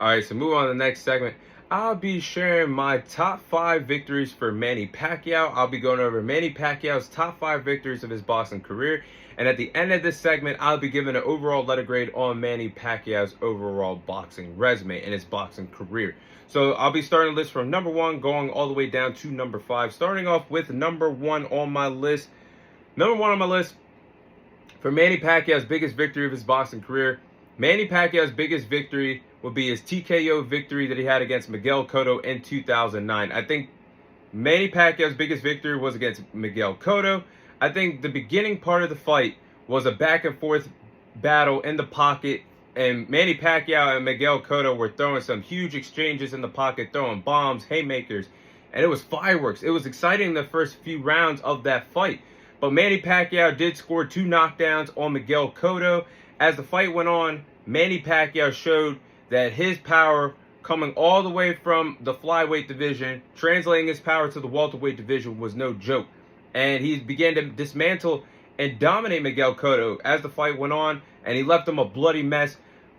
All right, so move on to the next segment. I'll be sharing my top 5 victories for Manny Pacquiao. I'll be going over Manny Pacquiao's top 5 victories of his boxing career. And at the end of this segment, I'll be giving an overall letter grade on Manny Pacquiao's overall boxing resume and his boxing career. So I'll be starting the list from number 1, going all the way down to number 5. Starting off with number 1 on my list. Number 1 on my list for Manny Pacquiao's biggest victory of his boxing career. Manny Pacquiao's biggest victory would be his TKO victory that he had against Miguel Cotto in 2009. I think Manny Pacquiao's biggest victory was against Miguel Cotto. I think the beginning part of the fight was a back and forth battle in the pocket, and Manny Pacquiao and Miguel Cotto were throwing some huge exchanges in the pocket, throwing bombs, haymakers, and it was fireworks. It was exciting in the first few rounds of that fight. But Manny Pacquiao did score 2 knockdowns on Miguel Cotto. As the fight went on, Manny Pacquiao showed that his power coming all the way from the flyweight division, translating his power to the welterweight division, was no joke. And he began to dismantle and dominate Miguel Cotto as the fight went on, and he left him a bloody mess,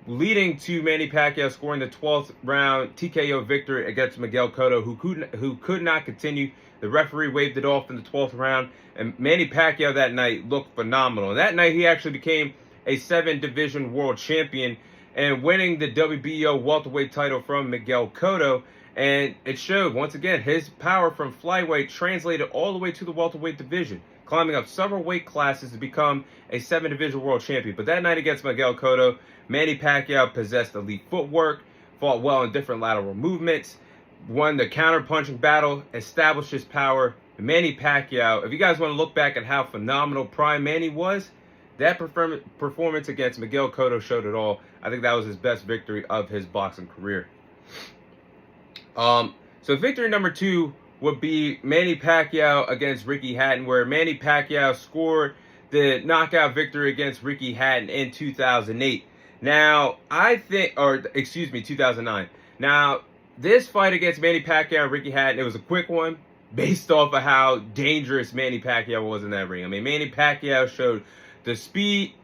leading to Manny Pacquiao scoring the 12th round TKO victory against Miguel Cotto, who could not continue. The referee waved it off in the 12th round, and Manny Pacquiao that night looked phenomenal. And that night he actually became a 7-division world champion and winning the WBO welterweight title from Miguel Cotto. And it showed, once again, his power from flyweight translated all the way to the welterweight division, climbing up several weight classes to become a 7-division world champion. But that night against Miguel Cotto, Manny Pacquiao possessed elite footwork, fought well in different lateral movements, won the counter-punching battle, established his power. Manny Pacquiao, if you guys want to look back at how phenomenal Prime Manny was, that performance against Miguel Cotto showed it all. I think that was his best victory of his boxing career. So victory number 2 would be Manny Pacquiao against Ricky Hatton, where Manny Pacquiao scored the knockout victory against Ricky Hatton in 2008. Now, 2009. Now, this fight against Manny Pacquiao and Ricky Hatton, it was a quick one based off of how dangerous Manny Pacquiao was in that ring. I mean, Manny Pacquiao showed the speed,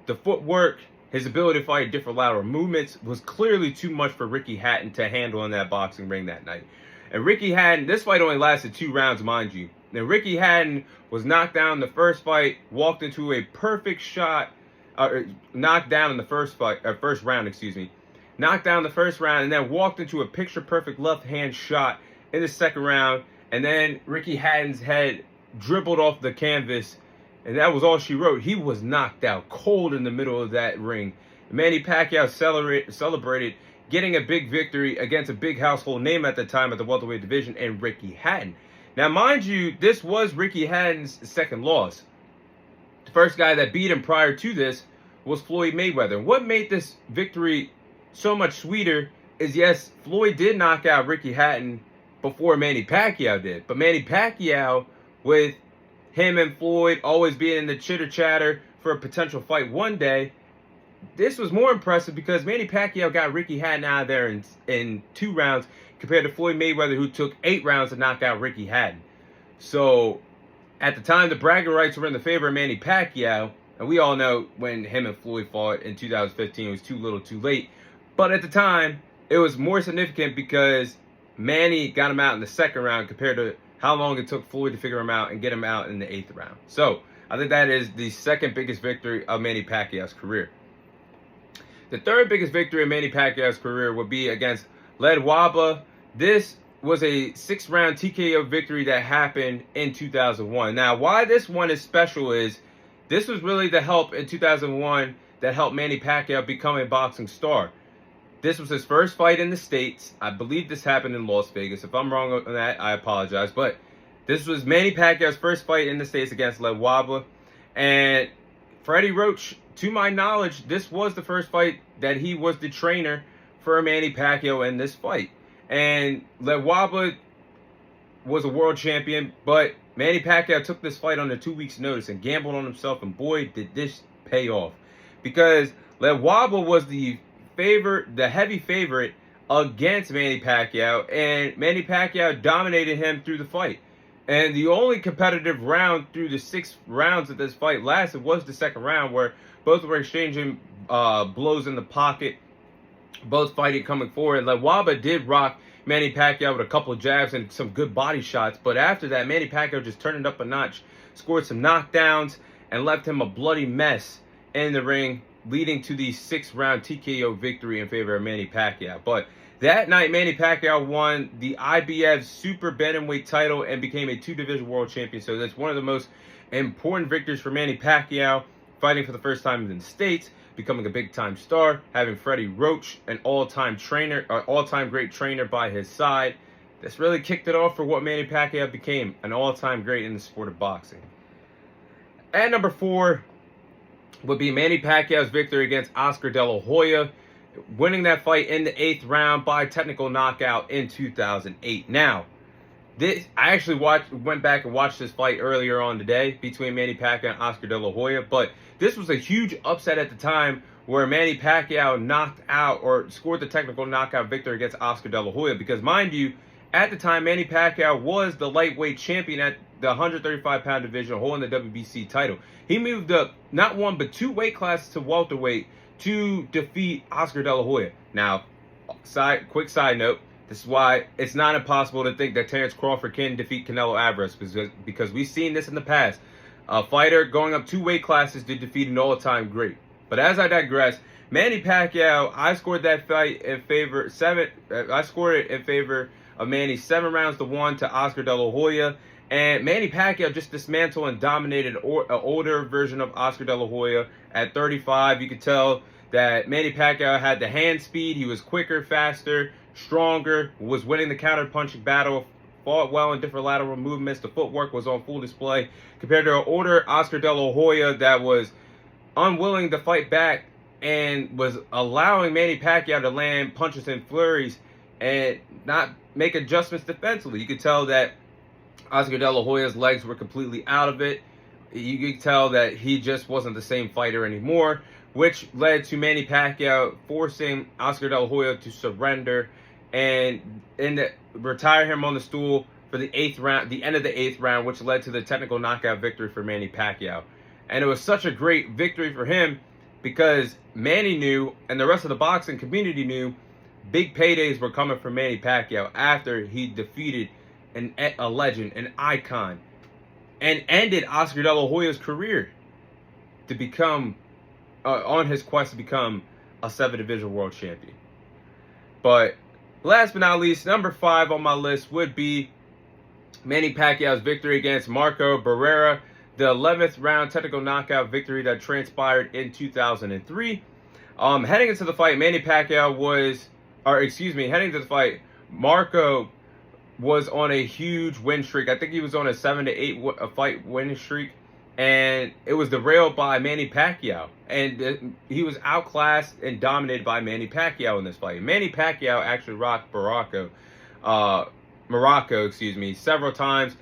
the footwork, his ability to fight different lateral movements was clearly too much for Ricky Hatton to handle in that boxing ring that night. And Ricky Hatton, this fight only lasted 2 rounds, mind you. And Ricky Hatton was knocked down in the first fight, walked into a perfect shot, knocked down in the first round, knocked down the first round, and then walked into a picture-perfect left-hand shot in the second round. And then Ricky Hatton's head dribbled off the canvas, and that was all she wrote. He was knocked out cold in the middle of that ring. Manny Pacquiao celebrated getting a big victory against a big household name at the time at the welterweight division, and Ricky Hatton. Now, mind you, this was Ricky Hatton's second loss. The first guy that beat him prior to this was Floyd Mayweather. And what made this victory so much sweeter is, yes, Floyd did knock out Ricky Hatton before Manny Pacquiao did. But Manny Pacquiao, with him and Floyd always being in the chitter-chatter for a potential fight one day, this was more impressive because Manny Pacquiao got Ricky Hatton out of there in 2 rounds compared to Floyd Mayweather, who took 8 rounds to knock out Ricky Hatton. So, at the time, the bragging rights were in the favor of Manny Pacquiao, and we all know when him and Floyd fought in 2015, it was too little too late. But at the time, it was more significant because Manny got him out in the second round compared to how long it took Floyd to figure him out and get him out in the 8th round. So, I think that is the second biggest victory of Manny Pacquiao's career. The third biggest victory in Manny Pacquiao's career would be against Led Waba. This was a 6-round TKO victory that happened in 2001. Now, why this one is special is this was really the help in 2001 that helped Manny Pacquiao become a boxing star. This was his first fight in the States. I believe this happened in Las Vegas. If I'm wrong on that, I apologize. But this was Manny Pacquiao's first fight in the States against Led Waba. And Freddie Roach, to my knowledge, this was the first fight that he was the trainer for Manny Pacquiao in this fight. And Led Waba was a world champion, but Manny Pacquiao took this fight under 2 weeks' notice and gambled on himself, and boy, did this pay off. Because Led Waba was the heavy favorite against Manny Pacquiao, and Manny Pacquiao dominated him through the fight. And the only competitive round through the 6 rounds that this fight lasted was the second round, where both were exchanging blows in the pocket. both fighting coming forward. Like, Waba did rock Manny Pacquiao with a couple of jabs and some good body shots, but after that, Manny Pacquiao just turned it up a notch, scored some knockdowns, and left him a bloody mess in the ring, leading to the 6th-round TKO victory in favor of Manny Pacquiao. But that night, Manny Pacquiao won the IBF Super Bantamweight title and became a 2-division world champion. So that's one of the most important victories for Manny Pacquiao, fighting for the first time in the States, becoming a big-time star, having Freddie Roach, an all-time great trainer by his side. This really kicked it off for what Manny Pacquiao became, an all-time great in the sport of boxing. At number 4 would be Manny Pacquiao's victory against Oscar De La Hoya, winning that fight in the 8th round by technical knockout in 2008. Now, I actually went back and watched this fight earlier on today between Manny Pacquiao and Oscar De La Hoya, but this was a huge upset at the time where Manny Pacquiao knocked out or scored the technical knockout victory against Oscar De La Hoya, because mind you, at the time, Manny Pacquiao was the lightweight champion at the 135-pound division, holding the WBC title. He moved up not 1 but 2 weight classes to welterweight to defeat Oscar De La Hoya. Now, quick side note, this is why it's not impossible to think that Terence Crawford can defeat Canelo Alvarez, because we've seen this in the past. A fighter going up 2 weight classes to defeat an all-time great. But as I digress, Manny Pacquiao, I scored that fight in favor of Manny 7 rounds to 1 to Oscar De La Hoya. And Manny Pacquiao just dismantled and dominated an older version of Oscar De La Hoya. At 35, you could tell that Manny Pacquiao had the hand speed. He was quicker, faster, stronger, was winning the counter-punching battle, fought well in different lateral movements. The footwork was on full display compared to an older Oscar De La Hoya that was unwilling to fight back and was allowing Manny Pacquiao to land punches and flurries and not make adjustments defensively. You could tell that Oscar De La Hoya's legs were completely out of it. You could tell that he just wasn't the same fighter anymore, which led to Manny Pacquiao forcing Oscar De La Hoya to surrender and retire him on the stool for the 8th round, the end of the 8th round, which led to the technical knockout victory for Manny Pacquiao. And it was such a great victory for him because Manny knew, and the rest of the boxing community knew, big paydays were coming for Manny Pacquiao after he defeated a legend, an icon, and ended Oscar De La Hoya's career to become, on his quest to become a 7-division world champion. But last but not least, number 5 on my list would be Manny Pacquiao's victory against Marco Barrera, the 11th round technical knockout victory that transpired in 2003. Heading into the fight, Marco was on a huge win streak. I think he was on a 7 to 8 fight winning streak, and it was derailed by Manny Pacquiao. And he was outclassed and dominated by Manny Pacquiao in this fight. Manny Pacquiao actually rocked Morocco, several times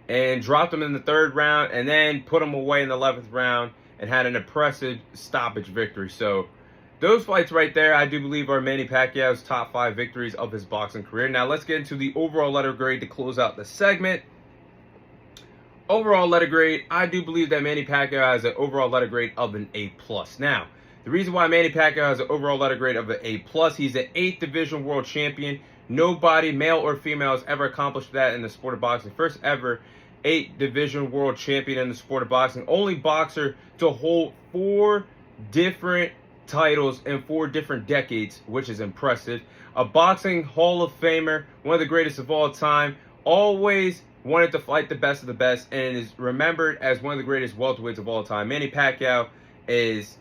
and dropped him in the 3rd round and then put him away in the 11th round and had an impressive stoppage victory. So those fights right there, I do believe, are Manny Pacquiao's top 5 victories of his boxing career. Now, let's get into the overall letter grade to close out the segment. Overall letter grade, I do believe that Manny Pacquiao has an overall letter grade of an A+. Now, the reason why Manny Pacquiao has an overall letter grade of an A+, he's an 8th division world champion. Nobody, male or female, has ever accomplished that in the sport of boxing. First ever 8th division world champion in the sport of boxing. Only boxer to hold 4 different titles in 4 different decades, which is impressive. A boxing Hall of Famer, one of the greatest of all time, always wanted to fight the best of the best, and is remembered as one of the greatest welterweights of all time. Manny Pacquiao is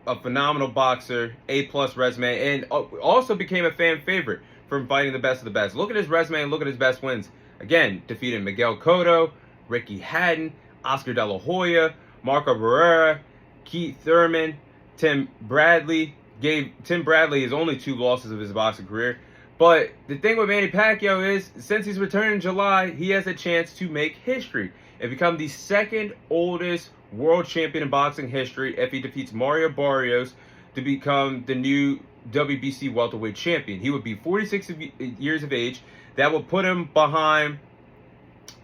a phenomenal boxer, A+ resume, and also became a fan favorite from fighting the best of the best. Look at his resume and look at his best wins. Again, defeated Miguel Cotto, Ricky Hatton, Oscar De La Hoya, Marco Barrera, Keith Thurman, Tim Bradley. Gave Tim Bradley his only 2 losses of his boxing career. But the thing with Manny Pacquiao is, since he's returned in July, he has a chance to make history and become the 2nd oldest world champion in boxing history if he defeats Mario Barrios to become the new WBC welterweight champion. He would be 46 years of age. That would put him behind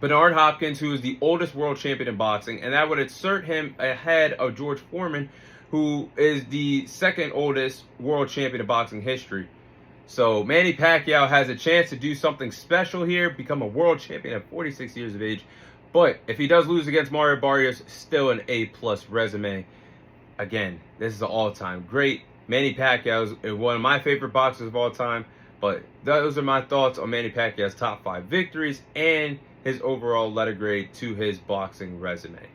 Bernard Hopkins, who is the oldest world champion in boxing, and that would insert him ahead of George Foreman, who is the second oldest world champion in boxing history. So Manny Pacquiao has a chance to do something special here, become a world champion at 46 years of age. But if he does lose against Mario Barrios, still an A+ resume. Again, this is an all-time great. Manny Pacquiao is one of my favorite boxers of all time. But those are my thoughts on Manny Pacquiao's top 5 victories and his overall letter grade to his boxing resume.